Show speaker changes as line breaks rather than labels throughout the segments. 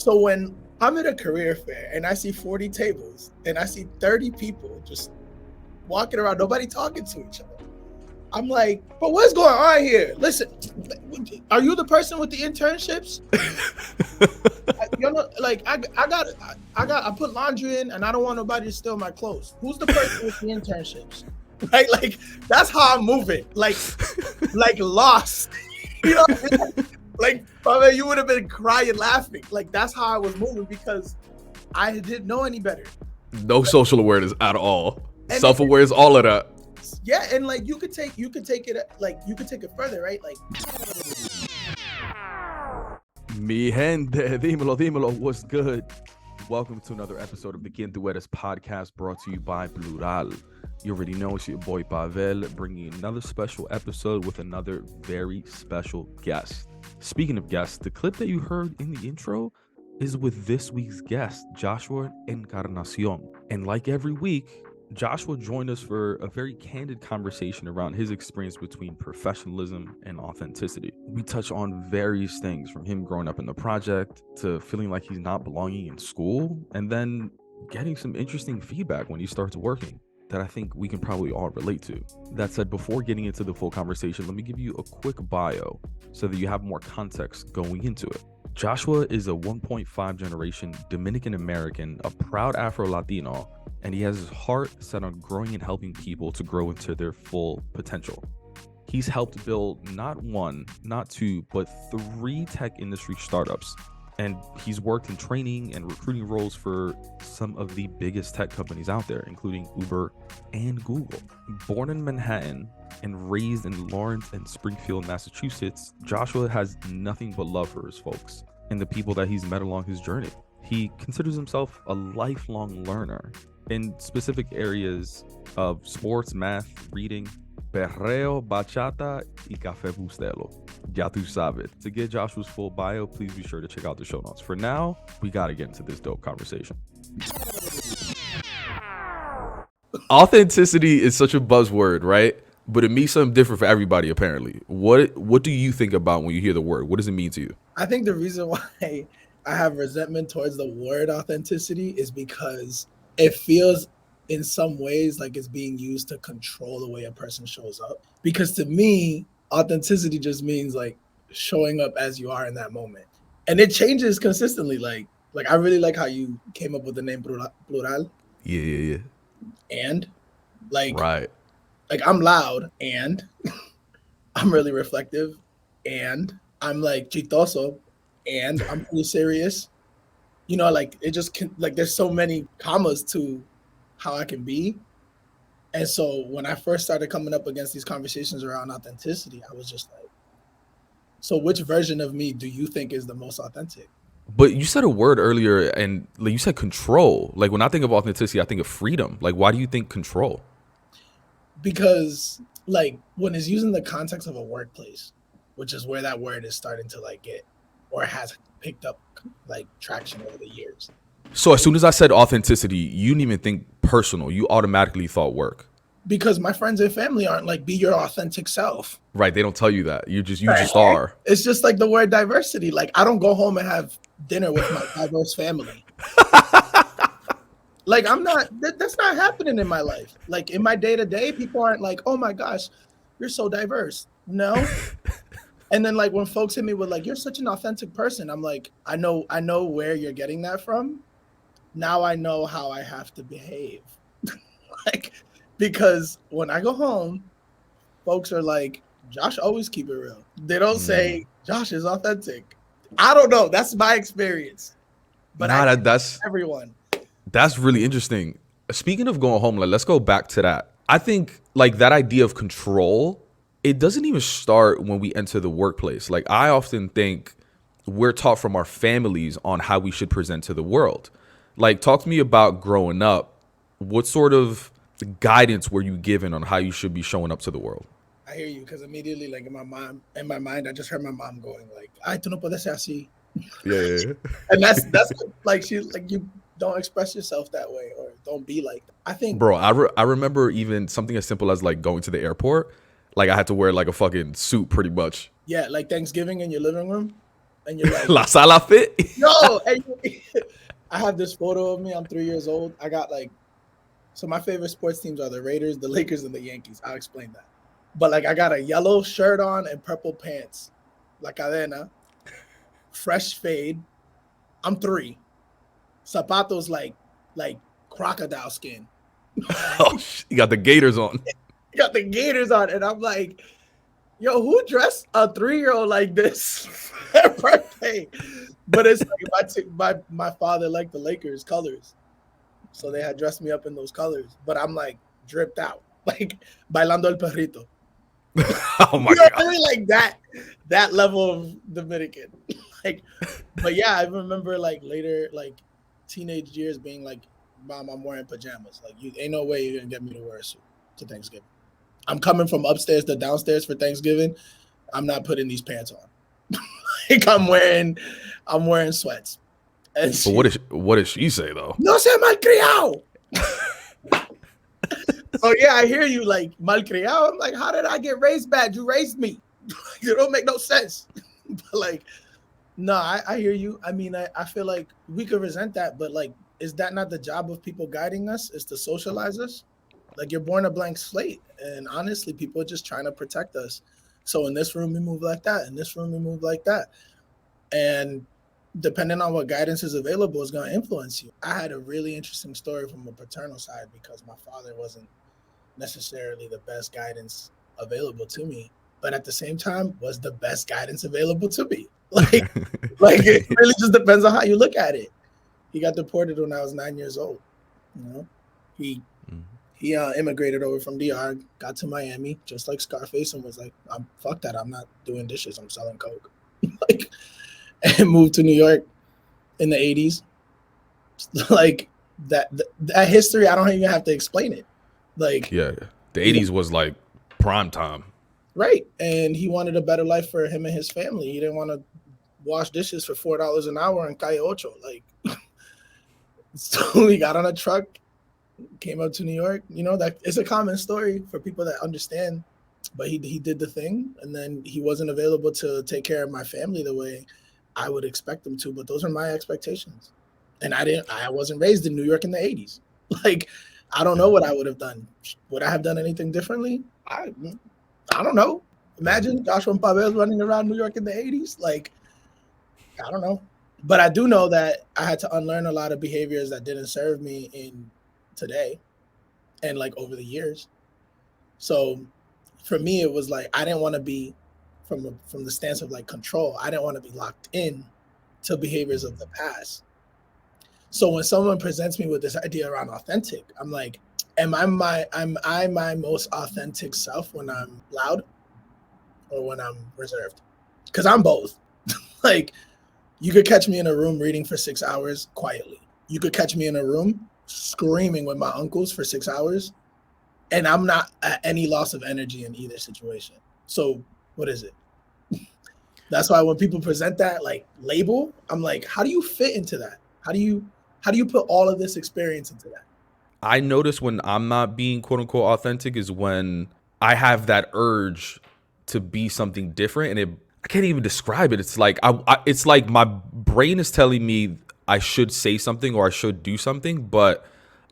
So when I'm at a career fair and I see 40 tables and I see 30 people just walking around, nobody talking to each other, I'm like, but what's going on here? Listen, are you the person with the internships? I put laundry in and I don't want nobody to steal my clothes. Who's the person with the internships? Right? Like, that's how I'm moving. Like lost. You know what I mean? Like, probably you would have been crying, laughing. Like, that's how I was moving because I didn't know any better.
No social awareness at all. Self-awareness, all of that.
Yeah, and like you could take it further, right? Like,
Mi gente, dímelo, what's good? Welcome to another episode of the Quién Tú Eres podcast, brought to you by Plural. You already know it's your boy Pavel, bringing another special episode with another very special guest. Speaking of guests, the clip that you heard in the intro is with this week's guest, Joshua Encarnacion. And like every week, Joshua joined us for a very candid conversation around his experience between professionalism and authenticity. We touch on various things, from him growing up in the project to feeling like he's not belonging in school, and then getting some interesting feedback when he starts working that I think we can probably all relate to. That said, before getting into the full conversation, let me give you a quick bio so that you have more context going into it. Joshua is a 1.5 generation Dominican-American, a proud Afro-Latino, and he has his heart set on growing and helping people to grow into their full potential. He's helped build not one, not two, but 3 tech industry startups. And he's worked in training and recruiting roles for some of the biggest tech companies out there, including Uber and Google. Born in Manhattan and raised in Lawrence and Springfield, Massachusetts, Joshua has nothing but love for his folks and the people that he's met along his journey. He considers himself a lifelong learner in specific areas of sports, math, reading, perreo, bachata, y café bustelo. Ya tú sabes. To get Joshua's full bio, please be sure to check out the show notes. For now, we gotta get into this dope conversation. Authenticity is such a buzzword, right? But it means something different for everybody, apparently. What do you think about when you hear the word? What does it mean to you?
I think the reason why I have resentment towards the word authenticity is because it feels in some ways like it's being used to control the way a person shows up. Because to me, authenticity just means like showing up as you are in that moment. And it changes consistently. Like I really like how you came up with the name Plural.
Yeah.
And like,
right.
Like I'm loud and I'm really reflective and I'm like chistoso and I'm pretty serious. You know, like it just can, like there's so many commas to how I can be. And so when I first started coming up against these conversations around authenticity, I was just like, so which version of me do you think is the most authentic?
But you said a word earlier and like you said control. Like when I think of authenticity, I think of freedom. Like why do you think control?
Because like when it's used in the context of a workplace, which is where that word is starting to like get or has picked up like traction over the years.
So as soon as I said authenticity, you didn't even think personal. You automatically thought work.
Because my friends and family aren't like, be your authentic self.
Right. They don't tell you that. You just are.
It's just like the word diversity. Like I don't go home and have dinner with my diverse family. Like I'm not, that's not happening in my life. Like in my day-to-day, people aren't like, oh my gosh, you're so diverse. No. And then like when folks hit me with like, you're such an authentic person, I'm like, I know where you're getting that from. Now I know how I have to behave. Like, because when I go home, folks are like, Josh always keep it real. They don't say Josh is authentic. I don't know. That's my experience. But that's everyone.
That's really interesting. Speaking of going home, like, let's go back to that. I think like that idea of control, it doesn't even start when we enter the workplace. Like I often think we're taught from our families on how we should present to the world. Like talk to me about growing up. What sort of guidance were you given on how you should be showing up to the world?
I hear you, because immediately like in my mind, I just heard my mom going like, "Ay, tú no puedes ser así."
Yeah.
And that's like she's like, you don't express yourself that way or don't be like that. I think,
bro, I remember even something as simple as like going to the airport. Like I had to wear like a fucking suit pretty much.
Yeah, like Thanksgiving in your living room. and you're like,
La Sala Fit.
yo, I have this photo of me. I'm 3 years old. I got like, so my favorite sports teams are the Raiders, the Lakers, and the Yankees. I'll explain that. But like, I got a yellow shirt on and purple pants, la cadena, fresh fade. I'm 3. Zapatos like crocodile skin.
Oh, you got the Gators on.
You got the Gators on, and I'm like, yo, who dressed a 3-year-old like this for their birthday? But it's like my father liked the Lakers colors, so they had dressed me up in those colors. But I'm like dripped out, like bailando el perrito.
Oh my God.
I mean, like that level of Dominican. Like, but yeah, I remember like later, like teenage years being like, Mom, I'm wearing pajamas. Like, you ain't no way you're gonna get me to wear a suit to Thanksgiving. I'm coming from upstairs to downstairs for Thanksgiving. I'm not putting these pants on. Like I'm wearing sweats. And
But what did she say though?
No se malcriado. So yeah, I hear you like malcriado. I'm like, how did I get raised bad? You raised me. You don't make no sense. But like, no, I hear you. I mean, I feel like we could resent that, but like, is that not the job of people guiding us? Is to socialize us? Like you're born a blank slate, and honestly, people are just trying to protect us. So in this room, we move like that. In this room, we move like that. And depending on what guidance is available is going to influence you. I had a really interesting story from a paternal side because my father wasn't necessarily the best guidance available to me, but at the same time was the best guidance available to me. Like it really just depends on how you look at it. He got deported when I was 9 years old. You know, he immigrated over from DR, got to Miami, just like Scarface, and was like, fuck that, I'm not doing dishes, I'm selling coke. Like, and moved to New York in the 80s. Like that history, I don't even have to explain it. Like,
yeah, the 80s was like prime time.
Right. And he wanted a better life for him and his family. He didn't want to wash dishes for $4 an hour in Calle Ocho. Like, so he got on a truck, came up to New York. You know, that it's a common story for people that understand. But he did the thing, and then he wasn't available to take care of my family the way I would expect him to. But those are my expectations. And I wasn't raised in New York in the 80s. Like, I don't know what I would have done. Would I have done anything differently? I don't know. Imagine Joshua and Pavel running around New York in the 80s. Like, I don't know. But I do know that I had to unlearn a lot of behaviors that didn't serve me in today and like over the years. So for me, it was like, I didn't want to be from the stance of like control. I didn't want to be locked in to behaviors of the past. So when someone presents me with this idea around authentic, I'm like, am I my most authentic self when I'm loud or when I'm reserved? Because I'm both. Like, you could catch me in a room reading for 6 hours quietly. You could catch me in a room screaming with my uncles for 6 hours, and I'm not at any loss of energy in either situation. So what is it? That's why when people present that like label, I'm like, how do you fit into that? How do you put all of this experience into that?
I notice when I'm not being quote unquote authentic is when I have that urge to be something different, and I can't even describe it. It's like it's like my brain is telling me I should say something or I should do something, but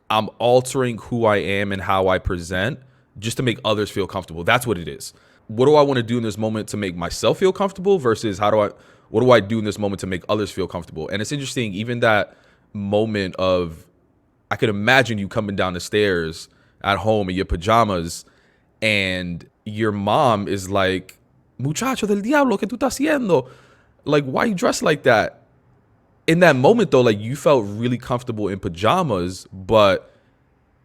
I'm altering who I am and how I present just to make others feel comfortable. That's what it is. What do I want to do in this moment to make myself feel comfortable versus what do I do in this moment to make others feel comfortable? And it's interesting, even that moment of, I could imagine you coming down the stairs at home in your pajamas and your mom is like, muchacho del diablo, ¿qué tú estás haciendo? Like, why you dressed like that? In that moment though, like, you felt really comfortable in pajamas, but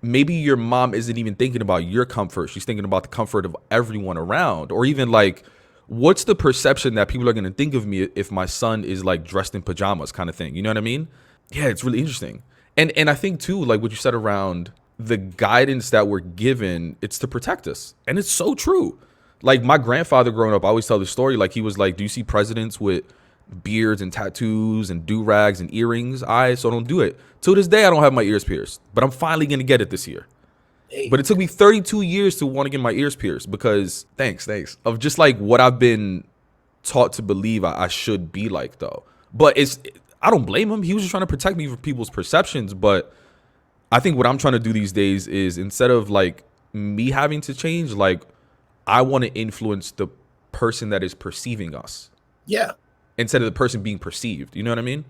maybe your mom isn't even thinking about your comfort. She's thinking about the comfort of everyone around. Or even like, what's the perception that people are going to think of me if my son is like dressed in pajamas kind of thing? You know what I mean? Yeah, it's really interesting. And I think too, like what you said around the guidance that we're given, it's to protect us. And it's so true. Like my grandfather growing up, I always tell the story, like he was like, do you see presidents with beards and tattoos and do-rags and earrings? So don't do it. To this day, I don't have my ears pierced, but I'm finally going to get it this year. Hey. But it took me 32 years to want to get my ears pierced because, thanks, of just like what I've been taught to believe I should be like, though. But I don't blame him. He was just trying to protect me from people's perceptions. But I think what I'm trying to do these days is, instead of like me having to change, like, I want to influence the person that is perceiving us.
Yeah.
Instead of the person being perceived. You know what I mean?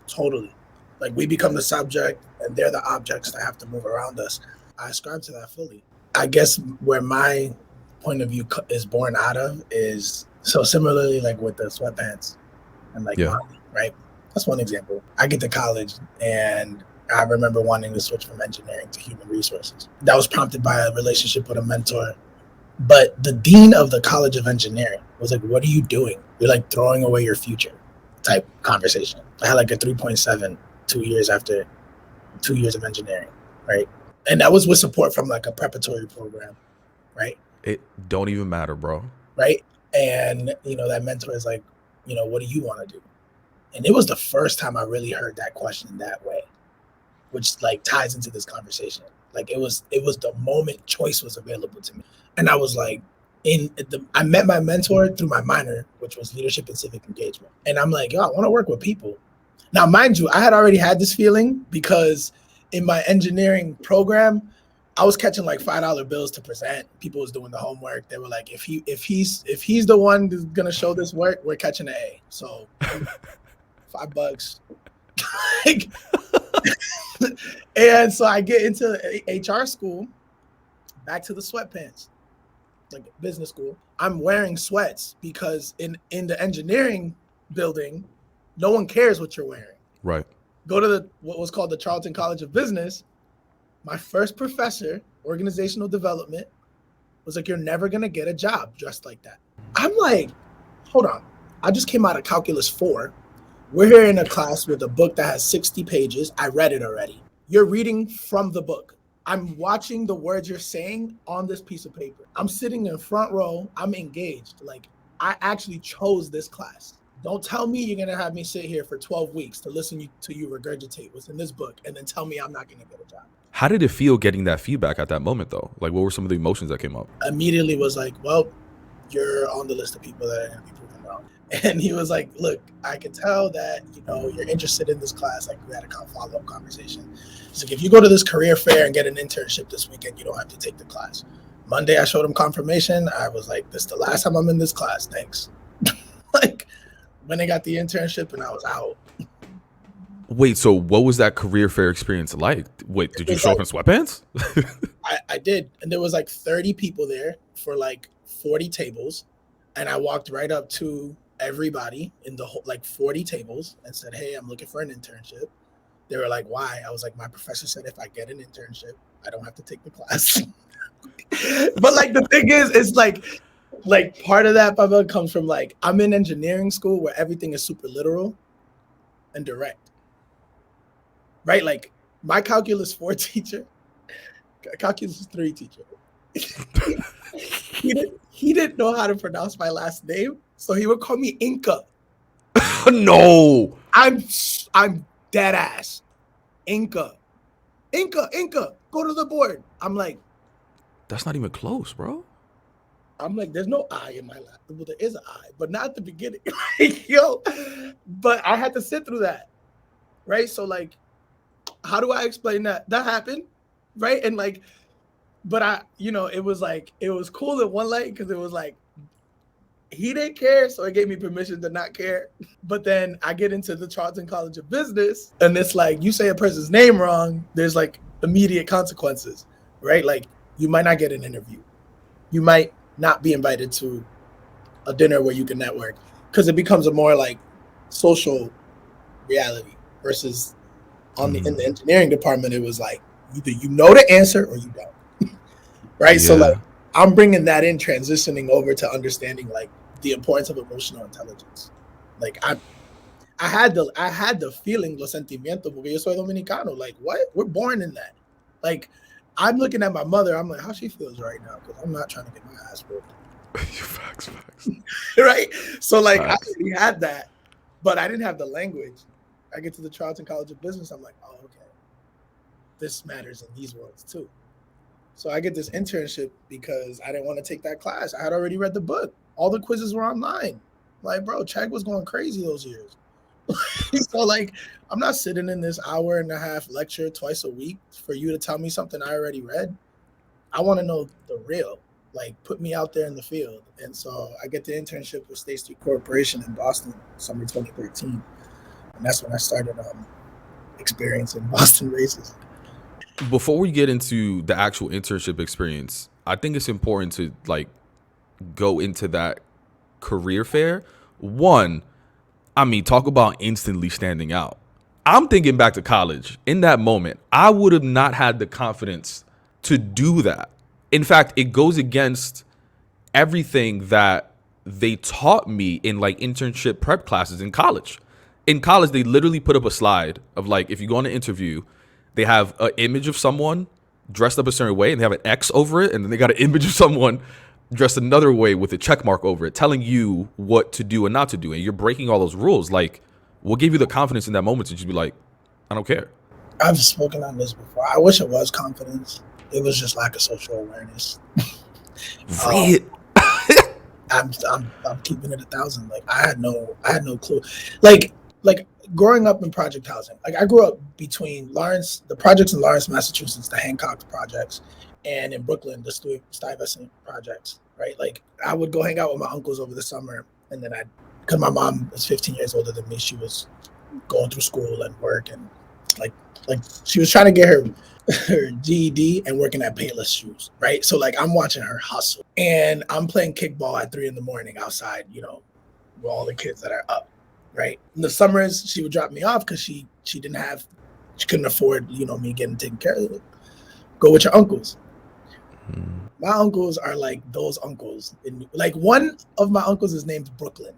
Totally. Like, we become the subject and they're the objects that have to move around us. I ascribe to that fully. I guess where my point of view is born out of is, so similarly, like with the sweatpants and like, mommy, right? That's one example. I get to college and I remember wanting to switch from engineering to human resources. That was prompted by a relationship with a mentor. But the dean of the College of Engineering was like, what are you doing? You're like throwing away your future type conversation. I had like a 3.7 2 years after 2 years of engineering, right? And that was with support from like a preparatory program, right?
It don't even matter, bro.
Right? And, you know, that mentor is like, you know, what do you want to do? And it was the first time I really heard that question that way, which like ties into this conversation. Like it was the moment choice was available to me. And I was like, I met my mentor through my minor, which was leadership and civic engagement. And I'm like, yo, I want to work with people. Now, mind you, I had already had this feeling because in my engineering program, I was catching like $5 bills to present. People was doing the homework. They were like, if he's the one who's gonna show this work, we're catching an A. So $5. Like, and so I get into HR school, back to the sweatpants, like business school. I'm wearing sweats because in the engineering building, no one cares what you're wearing.
Right.
Go to what was called the Charlton College of Business. My first professor, organizational development, was like, you're never going to get a job dressed like that. I'm like, hold on. I just came out of Calculus 4. We're here in a class with a book that has 60 pages. I read it already. You're reading from the book. I'm watching the words you're saying on this piece of paper. I'm sitting in front row. I'm engaged. Like, I actually chose this class. Don't tell me you're going to have me sit here for 12 weeks to listen to you regurgitate what's in this book and then tell me I'm not going to get a job.
How did it feel getting that feedback at that moment, though? Like, what were some of the emotions that came up?
Immediately was like, well, you're on the list of people that are going to be proven wrong. And he was like, look, I can tell that, you know, you're interested in this class. Like, we had a follow-up conversation. He's like, if you go to this career fair and get an internship this weekend, you don't have to take the class. Monday, I showed him confirmation. I was like, this is the last time I'm in this class. Thanks. Like, when I got the internship and I was out.
Wait, so what was that career fair experience like? Wait, did you show up in sweatpants?
I did. And there was like 30 people there for like 40 tables. And I walked right up to everybody in the whole, like 40 tables and said, hey, I'm looking for an internship. They were like, why? I was like, my professor said if I get an internship, I don't have to take the class. But like the thing is, it's like part of that, Pavel, comes from like, I'm in engineering school where everything is super literal and direct. Right? Like my Calculus 4 teacher, Calculus 3 teacher, he didn't know how to pronounce my last name. So he would call me Inca.
No.
I'm dead ass. Inca, go to the board. I'm like,
that's not even close, bro.
I'm like, there's no I in my last. Well, there is an I, but not at the beginning. Like, yo, but I had to sit through that, right? So like, how do I explain that? That happened, right? And like, but I, you know, it was like, it was cool in one light because it was like, he didn't care, so it gave me permission to not care. But then I get into the Charlton College of Business, and it's like, you say a person's name wrong, there's like immediate consequences, right? Like, you might not get an interview. You might not be invited to a dinner where you can network, because it becomes a more like social reality versus in the engineering department, it was like, either you know the answer or you don't. Right? Yeah. So like, I'm bringing that in, transitioning over to understanding like the importance of emotional intelligence. Like I had the feeling, lo sentimiento, porque yo soy dominicano. Like, what? We're born in that. Like, I'm looking at my mother. I'm like, how she feels right now, because I'm not trying to get my ass whooped.
Facts.
Right? So like,
Facts.
I already had that, but I didn't have the language. I get to the Charlton College of Business. I'm like, oh, okay. This matters in these worlds too. So I get this internship because I didn't want to take that class. I had already read the book. All the quizzes were online. Like, bro, Chag was going crazy those years. So like, I'm not sitting in this hour and a half lecture twice a week for you to tell me something I already read. I want to know the real. Like, put me out there in the field. And so I get the internship with State Street Corporation in Boston, summer 2013, and that's when I started experiencing Boston racism.
Before we get into the actual internship experience, I think it's important to like go into that career fair. One, I mean, talk about instantly standing out. I'm thinking back to college. In that moment, I would have not had the confidence to do that. In fact, it goes against everything that they taught me in like internship prep classes in college. In college, they literally put up a slide of like, if you go on an interview, they have an image of someone dressed up a certain way and they have an X over it. And then they got an image of someone dressed another way with a check mark over it, telling you what to do and not to do. And you're breaking all those rules. Like, what gave you the confidence in that moment to just be like, I don't care?
I've spoken on this before. I wish it was confidence. It was just lack of social awareness. I'm keeping it 1,000. Like, I had no clue. Like growing up in project housing. Like, I grew up between the projects in Lawrence, Massachusetts, the Hancock projects, and in Brooklyn, the Stuyvesant projects. Right. Like, I would go hang out with my uncles over the summer, and then because my mom is 15 years older than me, she was going through school and work, and like she was trying to get her GED and working at Payless Shoes, right? So like, I'm watching her hustle, and I'm playing kickball at 3 a.m. outside, with all the kids that are up, right? In the summers, she would drop me off because she couldn't afford, me getting taken care of it. Go with your uncles. My uncles are like those uncles. Like, one of my uncles is named Brooklyn.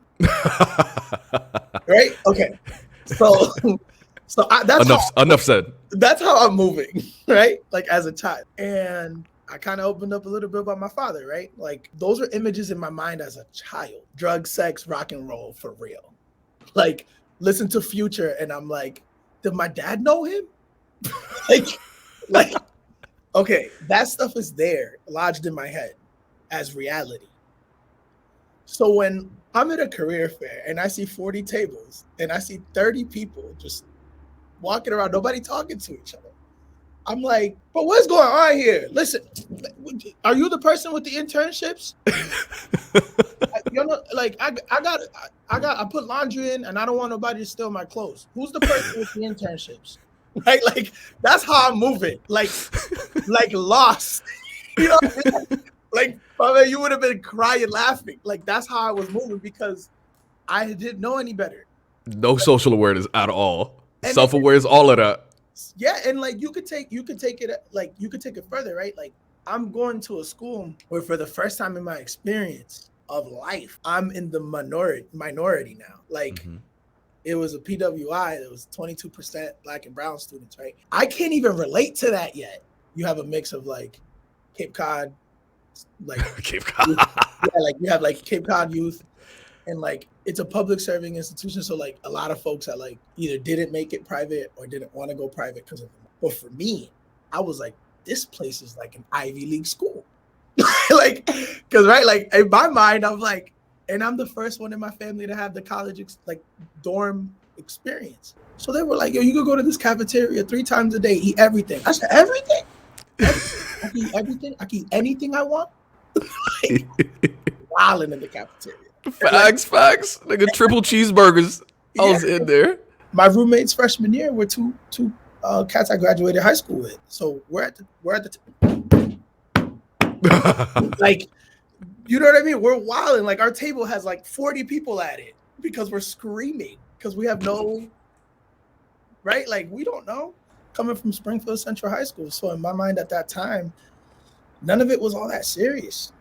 Right? Okay. So that's
enough said.
That's how I'm moving, right? Like, as a child. And I kind of opened up a little bit about my father, right? Like, those are images in my mind as a child. Drug, sex, rock and roll, for real. Like, listen to Future, and I'm like, did my dad know him? like, okay, that stuff is there, lodged in my head as reality. So when I'm at a career fair and I see 40 tables and I see 30 people just walking around, nobody talking to each other, I'm like, but what's going on here? Listen, are you the person with the internships? I put laundry in, and I don't want nobody to steal my clothes. Who's the person with the internships? Right? Like, that's how I'm moving. Like lost. Like, probably you would have been crying, laughing. Like, that's how I was moving, because I didn't know any better.
No social awareness at all. Self-awareness, all of that.
Yeah, and like, you could take it further, right? Like, I'm going to a school where, for the first time in my experience of life, I'm in the minority now. Like, it was a PWI that was 22% Black and brown students, right? I can't even relate to that yet. You have a mix of like Cape Cod, like
Cape Cod.
Like, you have like Cape Cod youth, and like, it's a public serving institution. So like, a lot of folks that like either didn't make it private or didn't want to go private because of them. But for me, I was like, this place is like an Ivy League school. Like, because, right, like, in my mind, I'm like, and I'm the first one in my family to have the college dorm experience. So they were like, yo, you could go to this cafeteria 3 times a day, eat everything. I said, everything? I can eat everything? I can eat anything I want? Like, wilding in the cafeteria.
Facts. Nigga, triple cheeseburgers. I was in there.
My roommates freshman year were two cats I graduated high school with. So we're at the like, you know what I mean? We're wilding. Like, our table has like 40 people at it because we're screaming, because we have no, right? Like, we don't know. Coming from Springfield Central High School. So in my mind at that time, none of it was all that serious.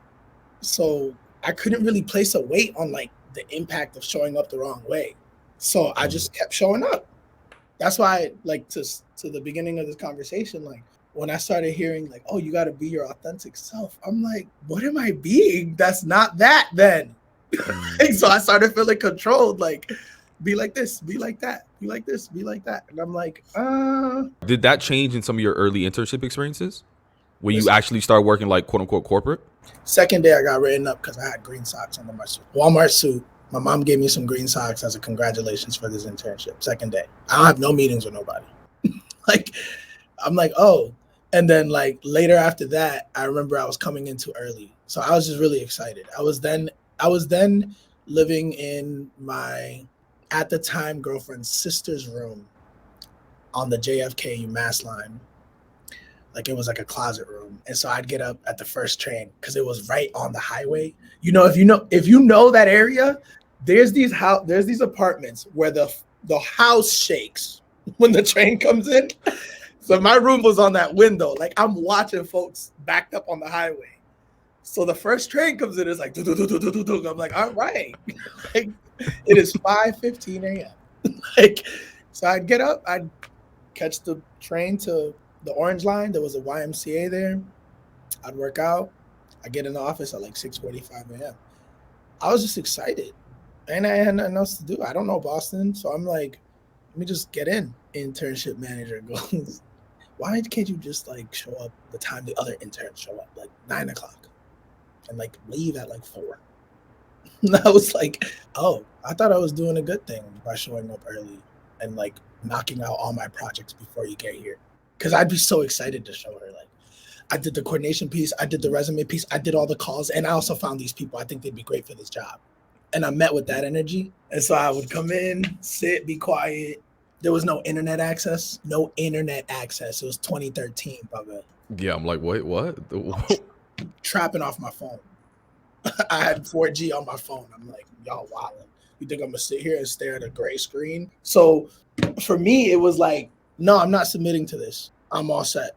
So I couldn't really place a weight on like the impact of showing up the wrong way. So I just kept showing up. That's why, like, to the beginning of this conversation, like, when I started hearing like, oh, you got to be your authentic self, I'm like, what am I being? That's not that then. So I started feeling controlled, like, be like this, be like that, be like this, be like that. And I'm like,
Did that change in some of your early internship experiences when you actually start working like quote unquote corporate?
Second day I got written up because I had green socks under my suit. Walmart suit, My mom gave me some green socks as a congratulations for this internship. Second day, I don't have no meetings with nobody. Like, I'm like, oh. And then like later after that, I remember I was coming in too early. So I was just really excited. I was then living in my, at the time, girlfriend's sister's room on the JFK Mass line. Like it was like a closet room. And so I'd get up at the first train because it was right on the highway. If you know that area, there's these apartments where the house shakes when the train comes in. So my room was on that window. Like I'm watching folks backed up on the highway. So the first train comes in, it's like, I'm like, all right. Like, it is 5:15 a.m. Like, so I'd get up, I'd catch the train to the Orange Line. There was a YMCA there. I'd work out. I'd get in the office at like 6:45 a.m. I was just excited. And I had nothing else to do. I don't know Boston. So I'm like, let me just get in. Internship manager goes, why can't you just like show up the time the other interns show up, like 9 o'clock, and like leave at like 4? And I was like, oh, I thought I was doing a good thing by showing up early and like knocking out all my projects before you get here. Because I'd be so excited to show her. Like, I did the coordination piece, I did the resume piece, I did all the calls, and I also found these people. I think they'd be great for this job. And I met with that energy. And so I would come in, sit, be quiet. There was no internet access. It was 2013, Bubba.
Yeah, I'm like, wait, what?
Trapping off my phone. I had 4G on my phone. I'm like, y'all wildin'. You think I'm gonna sit here and stare at a gray screen? So for me, it was like, no, I'm not submitting to this. I'm all set.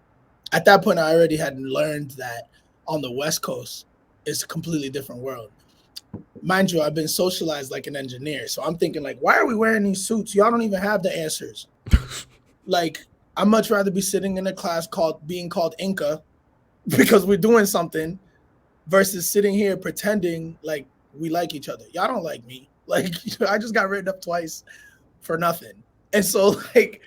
At that point, I already had learned that on the West Coast, it's a completely different world. Mind you, I've been socialized like an engineer. So I'm thinking like, why are we wearing these suits? Y'all don't even have the answers. Like, I'd much rather be sitting in a class being called Inca because we're doing something versus sitting here pretending like we like each other. Y'all don't like me. Like, I just got written up twice for nothing. And so like,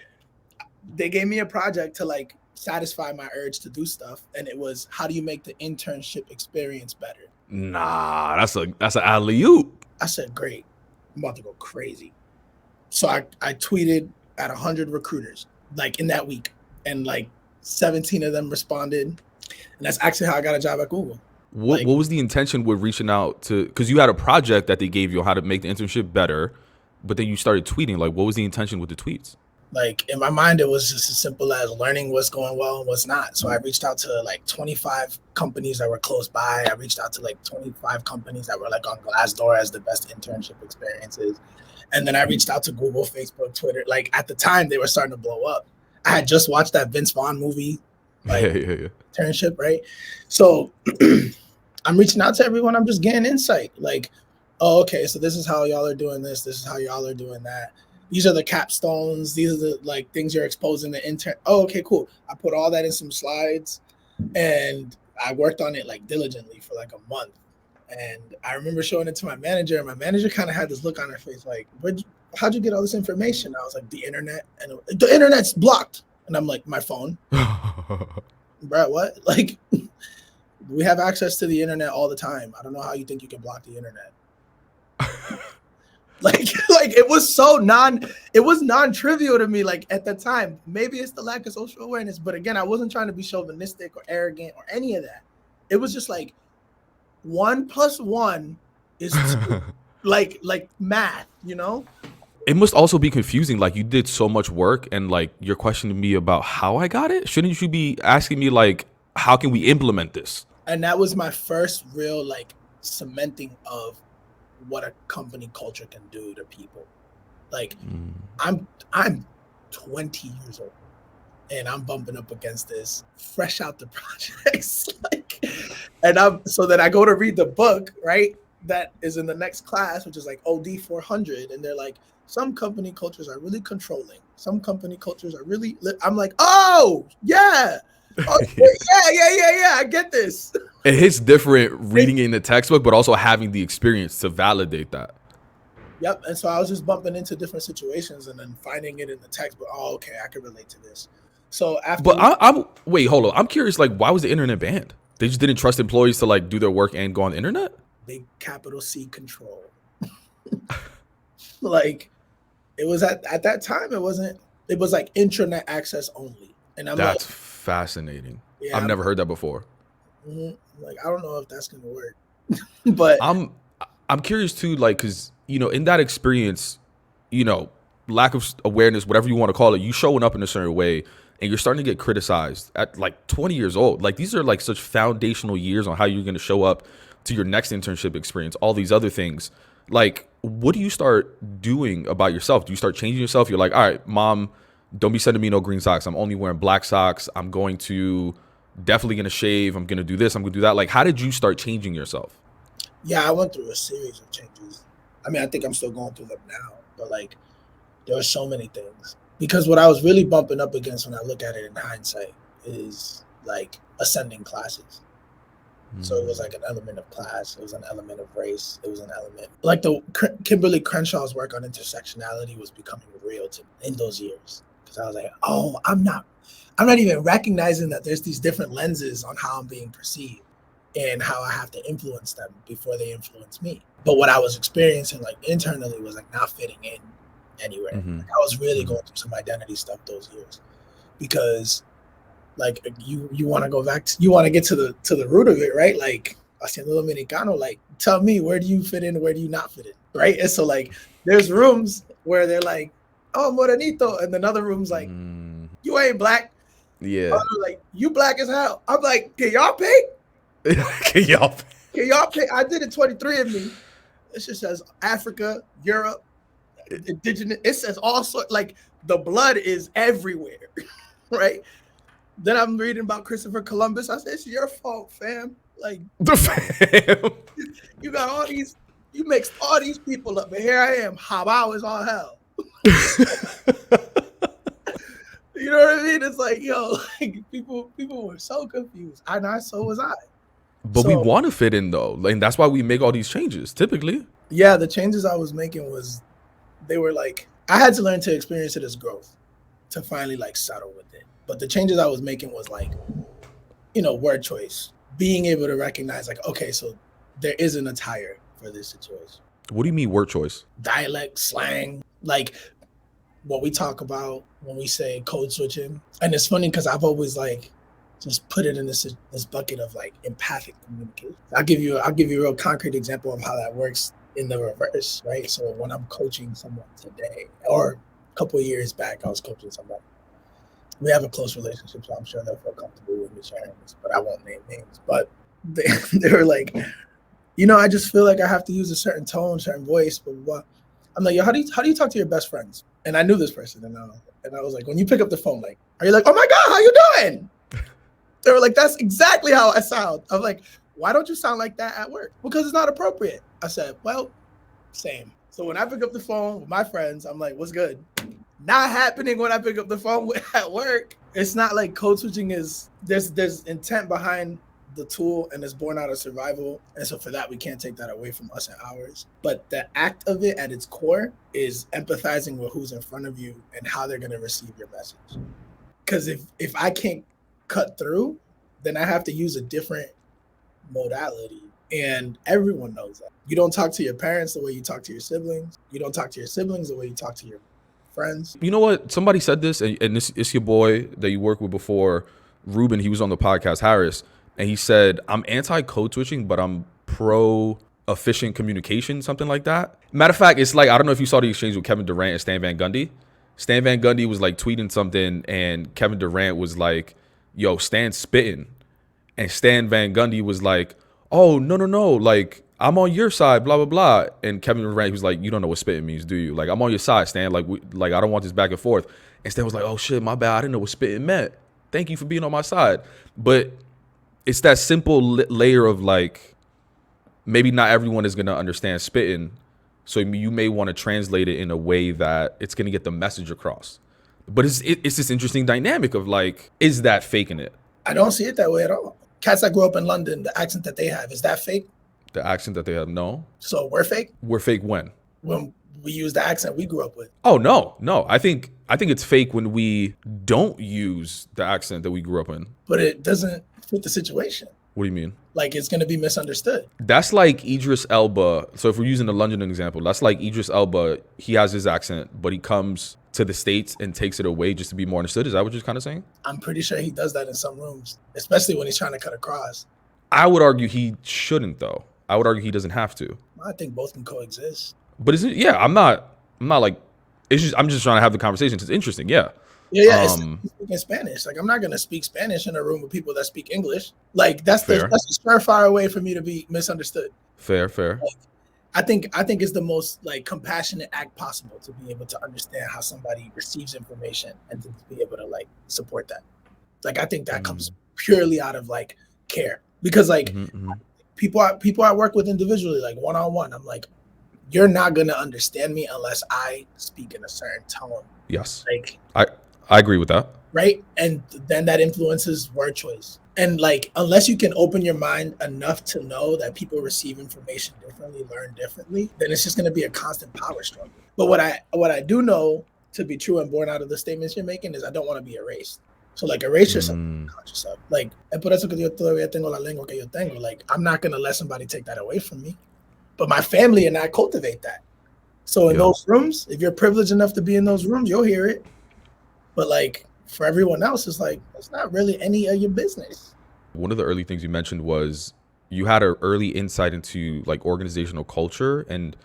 they gave me a project to like satisfy my urge to do stuff. And it was, how do you make the internship experience better?
Nah, that's an alley-oop.
I said, great. I'm about to go crazy. So I tweeted at 100 recruiters like in that week, and like 17 of them responded. And that's actually how I got a job at Google.
What was the intention with reaching out to, because you had a project that they gave you on how to make the internship better, but then you started tweeting. Like, what was the intention with the tweets?
Like in my mind, it was just as simple as learning what's going well and what's not. So I reached out to like 25 companies that were close by. I reached out to like 25 companies that were like on Glassdoor as the best internship experiences. And then I reached out to Google, Facebook, Twitter. Like at the time, they were starting to blow up. I had just watched that Vince Vaughn movie, like internship, right? So I'm reaching out to everyone. I'm just getting insight. Like, oh, okay, so this is how y'all are doing this. This is how y'all are doing that. These are the capstones. These are the like things you're exposing the intern. Oh, okay, cool. I put all that in some slides, and I worked on it like diligently for like a month. And I remember showing it to my manager, and my manager kind of had this look on her face like, how'd you get all this information? I was like, the internet. And the internet's blocked. And I'm like, my phone. Bro, what? Like, we have access to the internet all the time. I don't know how you think you can block the internet. Like it was non-trivial to me, like at the time. Maybe it's the lack of social awareness, but again, I wasn't trying to be chauvinistic or arrogant or any of that. It was just like 1 + 1 is 2. like math, you know?
It must also be confusing. Like, you did so much work and like you're questioning me about how I got it. Shouldn't you be asking me like, how can we implement this? And
that was my first real like cementing of what a company culture can do to people. Like I'm 20 years old and I'm bumping up against this fresh out the projects. Like, and so then I go to read the book, right? That is in the next class, which is like OD 400. And they're like, some company cultures are really controlling. Some company cultures are really, I'm like, oh yeah. Oh, yeah. I get this.
It hits different reading in the textbook, but also having the experience to validate that.
Yep. And so I was just bumping into different situations and then finding it in the textbook. Oh, okay, I can relate to this. So after,
but wait, hold on. I'm curious. Like, why was the internet banned? They just didn't trust employees to like do their work and go on the internet.
Big capital C control. Like it was at that time, it wasn't, it was like intranet access only. And I'm
That's
like,
fascinating.
yeah,
I've never heard that before.
like, I don't know if that's gonna work. But
I'm curious too, like, because in that experience, you know, lack of awareness, whatever you want to call it, you showing up in a certain way, and you're starting to get criticized at like 20 years old. Like these are like such foundational years on how you're going to show up to your next internship experience, all these other things. Like, what do you start doing about yourself? Do you start changing yourself? You're like, all right, mom, don't be sending me no green socks. I'm only wearing black socks. I'm going to definitely going to shave. I'm going to do this. I'm going to do that. Like, how did you start changing yourself?
yeah, I went through a series of changes. I mean, I think I'm still going through them now, but like there were so many things. Because what I was really bumping up against when I look at it in hindsight is like ascending classes. So it was like an element of class, it was an element of race, it was an element like the Kimberly Crenshaw's work on intersectionality was becoming real to me in those years. Because I was like, oh, I'm not even recognizing that there's these different lenses on how I'm being perceived and how I have to influence them before they influence me. But what I was experiencing like internally was like not fitting in anywhere. Like, I was really going through some identity stuff those years because like you want to go back to, you want to get to the root of it, right? Like Haciendo Dominicano, like tell me, where do you fit in, where do you not fit in, right? And so like there's rooms where they're like, oh, morenito, and then other rooms like, you ain't black.
Yeah.
Like, you black as hell. I'm like, can y'all pay?
Can y'all
pay? I did it 23 of me. It just says Africa, Europe, indigenous. It says all sorts, like the blood is everywhere, right? Then I'm reading about Christopher Columbus. I said, it's your fault, fam. Like
the fam.
You got all these, you mixed all these people up, and here I am, Habao is all hell. You know what I mean? It's like, yo, like people were so confused. And so was I.
But we want to fit in though. And that's why we make all these changes, typically.
Yeah, the changes I was making was, they were like, I had to learn to experience it as growth to finally like settle with it. But the changes I was making was like, word choice, being able to recognize like, okay, so there is an attire for this situation.
What do you mean word choice?
Dialect, slang, like what we talk about when we say code switching. And it's funny because I've always like just put it in this bucket of like empathic communication. I'll give you a real concrete example of how that works in the reverse, right? So when I'm coaching someone today, or a couple of years back, I was coaching somebody. We have a close relationship, so I'm sure they'll feel comfortable with me sharing this, but I won't name names. But they were like, I just feel like I have to use a certain tone, certain voice, blah, blah, blah. I'm like, yo, how do you talk to your best friends? And I knew this person, and I was like, when you pick up the phone, like, are you like, oh my God, how you doing? They were like, that's exactly how I sound. I'm like, why don't you sound like that at work? Because it's not appropriate. I said, well, same. So when I pick up the phone with my friends, I'm like, what's good? Not happening when I pick up the phone at work. It's not like code switching is, there's intent behind the tool, and it's born out of survival. And so for that, we can't take that away from us and ours. But the act of it at its core is empathizing with who's in front of you and how they're going to receive your message. Because if I can't cut through, then I have to use a different modality. And everyone knows that. You don't talk to your parents the way you talk to your siblings. You don't talk to your siblings the way you talk to your friends.
You know what? Somebody said this, and this is your boy that you worked with before, Ruben. He was on the podcast, Harris, and he said, I'm anti-code switching, but I'm pro-efficient communication, something like that. Matter of fact, it's like, I don't know if you saw the exchange with Kevin Durant and Stan Van Gundy. Stan Van Gundy was like tweeting something, and Kevin Durant was like, yo, Stan's spitting. And Stan Van Gundy was like, oh, no, like, I'm on your side, blah, blah, blah. And Kevin Durant was like, you don't know what spitting means, do you? Like, I'm on your side, Stan. Like, I don't want this back and forth. And Stan was like, oh, shit, my bad. I didn't know what spitting meant. Thank you for being on my side. But it's that simple layer of, like, maybe not everyone is going to understand spitting. So you may want to translate it in a way that it's going to get the message across. But it's this interesting dynamic of, like, is that faking it?
I don't see it that way at all. Cats that grew up in London, the accent that they have, is that fake?
The accent that they have, no.
So we're fake?
We're fake when?
When we use the accent we grew up with.
Oh, no. I think it's fake when we don't use the accent that we grew up in.
But it doesn't fit the situation.
What do you mean?
Like it's going to be misunderstood.
That's like Idris Elba. So if we're using the London example, that's like Idris Elba. He has his accent, but he comes to the States and takes it away just to be more understood. Is that what you're kind of saying?
I'm pretty sure he does that in some rooms, especially when he's trying to cut across.
I would argue he shouldn't, though. I would argue he doesn't have to.
I think both can coexist.
But is it? Yeah, I'm not like. It's just I'm just trying to have the conversation. It's interesting. Yeah.
Yeah, it's speaking Spanish. Like I'm not gonna speak Spanish in a room with people that speak English. Like that's a surefire way for me to be misunderstood.
Fair.
Like, I think it's the most like compassionate act possible to be able to understand how somebody receives information and to be able to like support that. Like I think that comes purely out of like care, because like people I work with individually, like one-on-one, I'm like, you're not gonna understand me unless I speak in a certain tone.
Yes.
Like
I agree with that.
Right. And then that influences word choice. And like, unless you can open your mind enough to know that people receive information differently, learn differently, then it's just going to be a constant power struggle. But what I do know to be true and born out of the statements you're making is I don't want to be erased. So like erase yourself conscious of. Like, por eso que yo todavía tengo la lengua que yo tengo. Like, I'm not going to let somebody take that away from me. But my family and I cultivate that. So in those rooms, if you're privileged enough to be in those rooms, you'll hear it. But like for everyone else, it's like it's not really any of your business.
One of the early things you mentioned was you had an early insight into like organizational culture and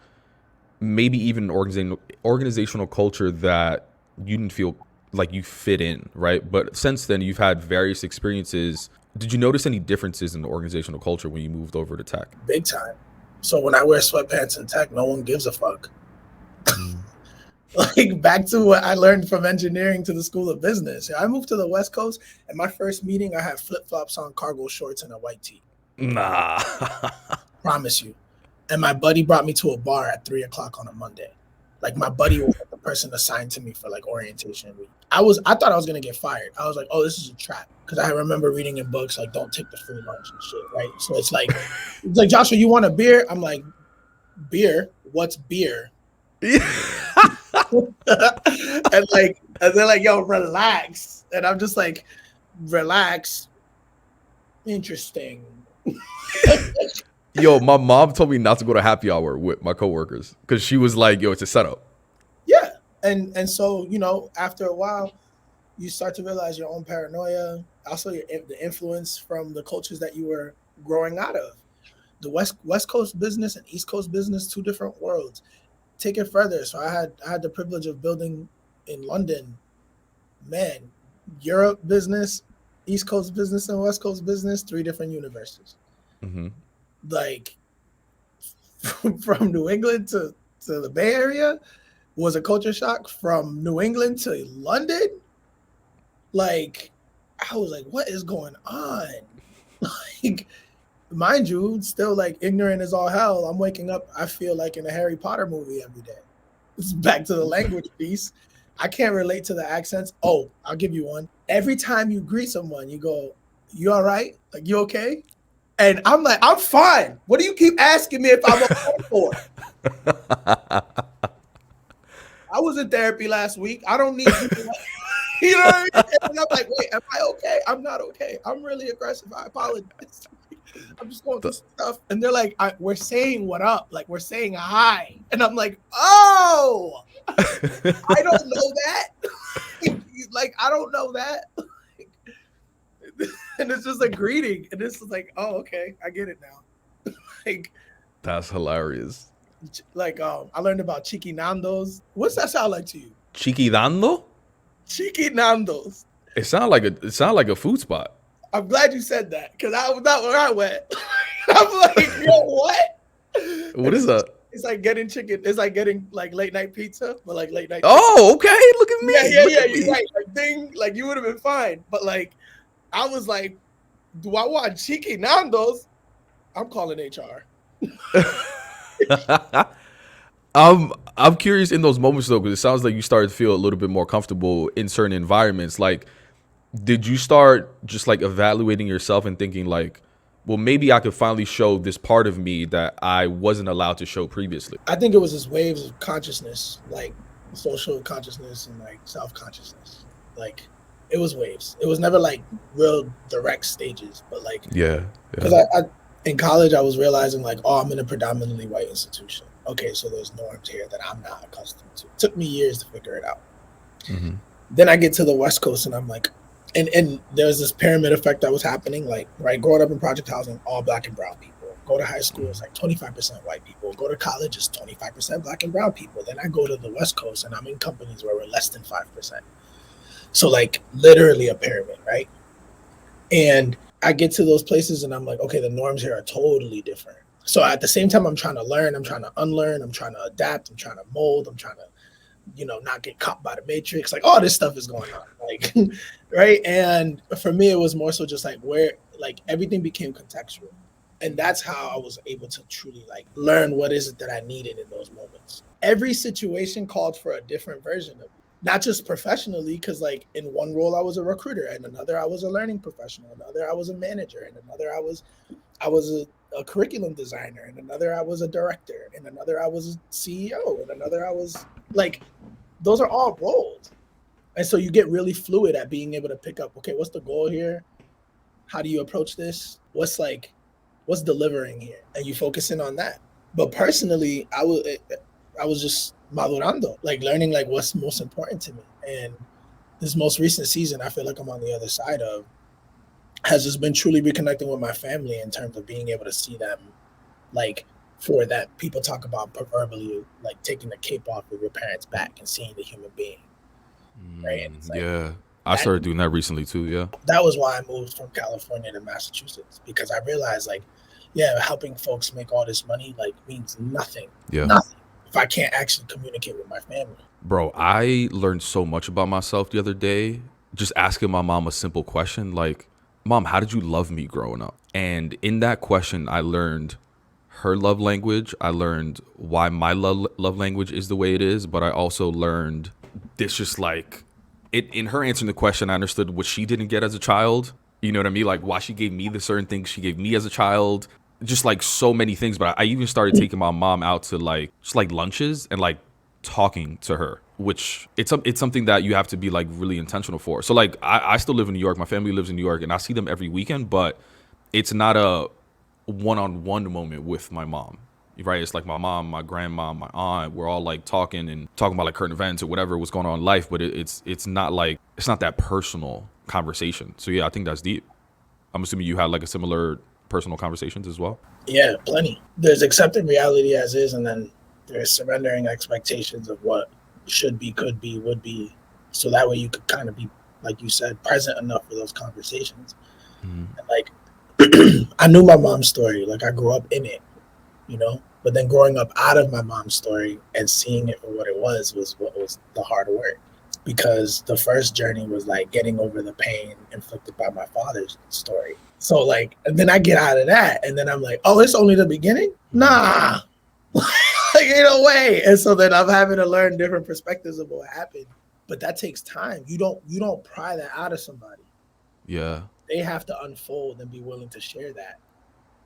maybe even organizational culture that you didn't feel like you fit in, right? But since then, you've had various experiences. Did you notice any differences in the organizational culture when you moved over to tech?
Big time. So when I wear sweatpants in tech, no one gives a fuck. Like back to what I learned from engineering to the School of Business. I moved to the West Coast, and my first meeting, I had flip-flops on, cargo shorts, and a white tee. Nah. Promise you. And my buddy brought me to a bar at 3:00 on a Monday. Like my buddy was the person assigned to me for like orientation week. I thought I was gonna get fired. I was like, oh, this is a trap. Because I remember reading in books like don't take the free lunch and shit, right? So it's like Joshua, you want a beer? I'm like, beer? What's beer? and they're like, yo, relax. And I'm just like, relax. Interesting.
Yo, my mom told me not to go to happy hour with my coworkers because she was like, yo, it's a setup.
Yeah. And so, you know, after a while, you start to realize your own paranoia, also the influence from the cultures that you were growing out of. The West Coast business and East Coast business, two different worlds. Take it further. So I had the privilege of building in London, man, Europe business, East Coast business, and West Coast business, 3 different universes. Like from New England to the Bay Area was a culture shock. From New England to London, like I was like, what is going on? Like, mind you, still like ignorant as all hell. I'm waking up, I feel like in a Harry Potter movie every day. It's back to the language piece. I can't relate to the accents. Oh, I'll give you one. Every time you greet someone, you go, you all right? Like, you okay? And I'm like, I'm fine. What do you keep asking me if I'm okay for? I was in therapy last week. I don't need you to, you know what I mean? And I'm like, wait, am I okay? I'm not okay. I'm really aggressive. I apologize. I'm just going through stuff. And they're like, we're saying what up. Like, we're saying hi. And I'm like, oh, I don't know that. Like, I don't know that. And it's just a greeting. And it's like, oh, okay. I get it now. Like,
that's hilarious.
Like, I learned about chiquinandos. What's that sound like to you?
Chiquidando?
Chiquinandos.
It sounded like a food spot.
I'm glad you said that because that was not where I went. I'm like, yo, what?
What is that?
It's like getting chicken. It's like getting like late night pizza, but like late night.
Oh, okay. Look at me.
Yeah. You're right. Like thing, like you would have been fine, but like I was like, do I want chiquinandos? I'm calling HR.
I'm curious in those moments though, because it sounds like you started to feel a little bit more comfortable in certain environments. Like, did you start just like evaluating yourself and thinking like, well, maybe I could finally show this part of me that I wasn't allowed to show previously?
I think it was just waves of consciousness, like social consciousness and like self-consciousness. Like It was waves. It was never like real direct stages, but like,
Yeah.
because I in college I was realizing like, oh, I'm in a predominantly white institution. Okay, so there's norms here that I'm not accustomed to. It took me years to figure it out.
Mm-hmm.
Then I get to the West Coast and I'm like, and there's this pyramid effect that was happening. Like, right, growing up in project housing, all black and brown people. Go to high school, it's like 25% white people. Go to college, it's 25% black and brown people. Then I go to the West Coast and I'm in companies where we're less than 5%. So like literally a pyramid, right? And I get to those places and I'm like, okay, the norms here are totally different. So at the same time, I'm trying to learn, I'm trying to unlearn, I'm trying to adapt, I'm trying to mold, I'm trying to, not get caught by the matrix. Like all this stuff is going on, like, right? And for me, it was more so just like where, like everything became contextual. And that's how I was able to truly like learn what is it that I needed in those moments. Every situation called for a different version of it. Not just professionally, because like in one role I was a recruiter, and another I was a learning professional, another I was a manager, and another I was a curriculum designer, and another I was a director, and another I was a CEO, and another I was like, those are all roles. And so you get really fluid at being able to pick up, okay, what's the goal here? How do you approach this? What's delivering here? And you focus in on that. But personally, I was just madurando, like learning like what's most important to me. And this most recent season, I feel like I'm on the other side of, has just been truly reconnecting with my family in terms of being able to see them, like, for that people talk about proverbially, like taking the cape off of your parents' back and seeing the human being, right? And it's like,
Yeah, I started doing that recently too. Yeah,
that was why I moved from California to Massachusetts, because I realized like, yeah, helping folks make all this money like means nothing.
Yeah.
Nothing if I can't actually communicate with my family.
Bro, I learned so much about myself the other day just asking my mom a simple question like, Mom, how did you love me growing up? And in that question, I learned her love language. I learned why my love language is the way it is. But I also learned this just like, in her answering the question, I understood what she didn't get as a child. You know what I mean? Like why she gave me the certain things she gave me as a child. Just like so many things. But I even started taking my mom out to like just like lunches and like talking to her, which it's something that you have to be like really intentional for. So like I still live in New York. My family lives in New York and I see them every weekend, but it's not a one-on-one moment with my mom. Right? It's like my mom, my grandma, my aunt, we're all like talking about like current events or whatever was going on in life, but it's not like, it's not that personal conversation. So yeah, I think that's deep. I'm assuming you had like a similar personal conversations as well.
Yeah, plenty. There's accepting reality as is, and then there's surrendering expectations of what should be, could be, would be, so that way you could kind of be, like you said, present enough for those conversations. And like, I knew my mom's story, like I grew up in it, but then growing up out of my mom's story and seeing it for what it was what was the hard work, because the first journey was like getting over the pain inflicted by my father's story. So like, and then I get out of that and then I'm like, oh, it's only the beginning? Nah. Like, ain't no way. And so then I'm having to learn different perspectives of what happened. But that takes time. You don't pry that out of somebody.
Yeah.
They have to unfold and be willing to share that.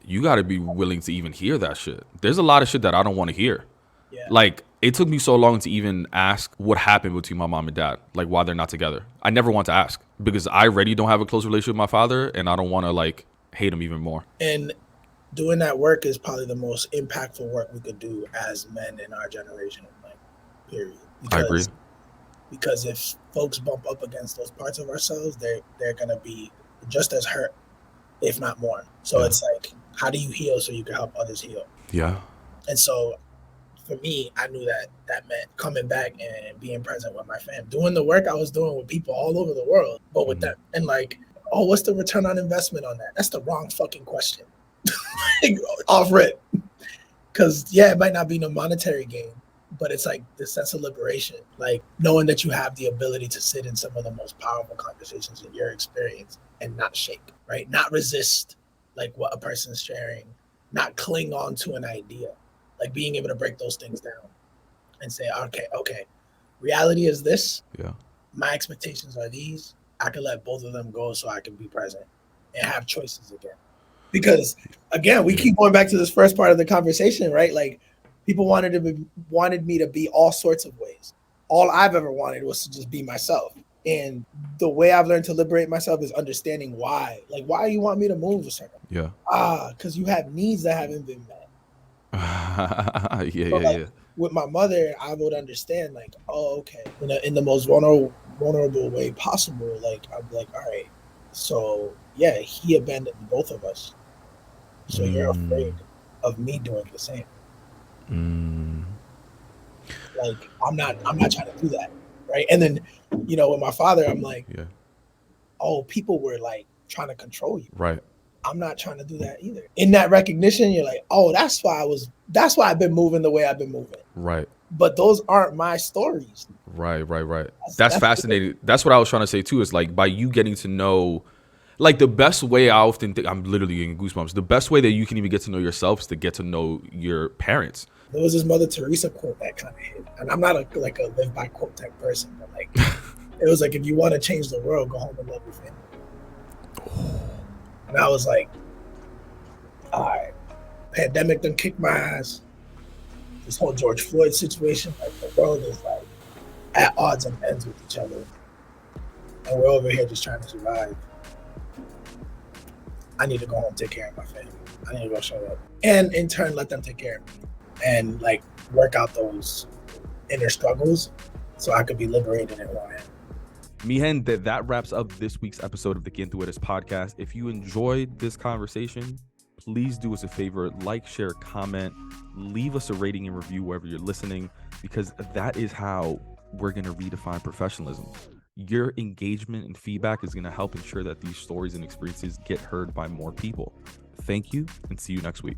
You got to be willing to even hear that shit. There's a lot of shit that I don't want to hear.
Yeah.
Like, it took me so long to even ask what happened between my mom and dad, like why they're not together. I never want to ask because I already don't have a close relationship with my father and I don't want to like hate him even more.
And doing that work is probably the most impactful work we could do as men in our generation, like, period.
I agree.
Because if folks bump up against those parts of ourselves, they're going to be just as hurt, if not more. So It's like, how do you heal so you can help others heal?
Yeah.
And so for me, I knew that meant coming back and being present with my fam, doing the work I was doing with people all over the world, but with them. And like, oh, what's the return on investment on that? That's the wrong fucking question. Off rip. Because yeah, it might not be no monetary gain, but it's like the sense of liberation, like knowing that you have the ability to sit in some of the most powerful conversations in your experience and not shake, right? Not resist like what a person's sharing, not cling on to an idea, like being able to break those things down and say, okay, reality is this.
Yeah.
My expectations are these. I can let both of them go so I can be present and have choices again. Because again, we keep going back to this first part of the conversation, right? Like people wanted me to be all sorts of ways. All I've ever wanted was to just be myself. And the way I've learned to liberate myself is understanding why. Like, why you want me to move a certain?
Yeah.
Because you have needs that haven't been met.
Yeah.
With my mother, I would understand, like, oh, okay, in the most vulnerable way possible. Like, I'm like, all right, so yeah, he abandoned both of us. So you're afraid of me doing the same. Like, I'm not trying to do that, right? And then, with my father, I'm like,
yeah.
Oh, people were like trying to control you.
Right.
I'm not trying to do that either. In that recognition, you're like, oh, that's why I've been moving the way I've been moving.
Right.
But those aren't my stories.
Right. That's fascinating. That's what I was trying to say too, is like by you getting to know, like the best way I often think, I'm literally getting goosebumps. The best way that you can even get to know yourself is to get to know your parents.
There was this Mother Teresa quote that kind of hit. And I'm not a live by quote type person, but like it was like, if you want to change the world, go home and love your family. And I was like, all right, pandemic done kicked my ass. This whole George Floyd situation, like the world is like at odds and ends with each other. And we're over here just trying to survive. I need to go home and take care of my family. I need to go show up. And in turn, let them take care of me. And like work out those inner struggles so I could be liberated in who I am.
Mi gente, that wraps up this week's episode of the Quién Tú Eres podcast. If you enjoyed this conversation, please do us a favor, like, share, comment, leave us a rating and review wherever you're listening, because that is how we're going to redefine professionalism. Your engagement and feedback is going to help ensure that these stories and experiences get heard by more people. Thank you, and see you next week.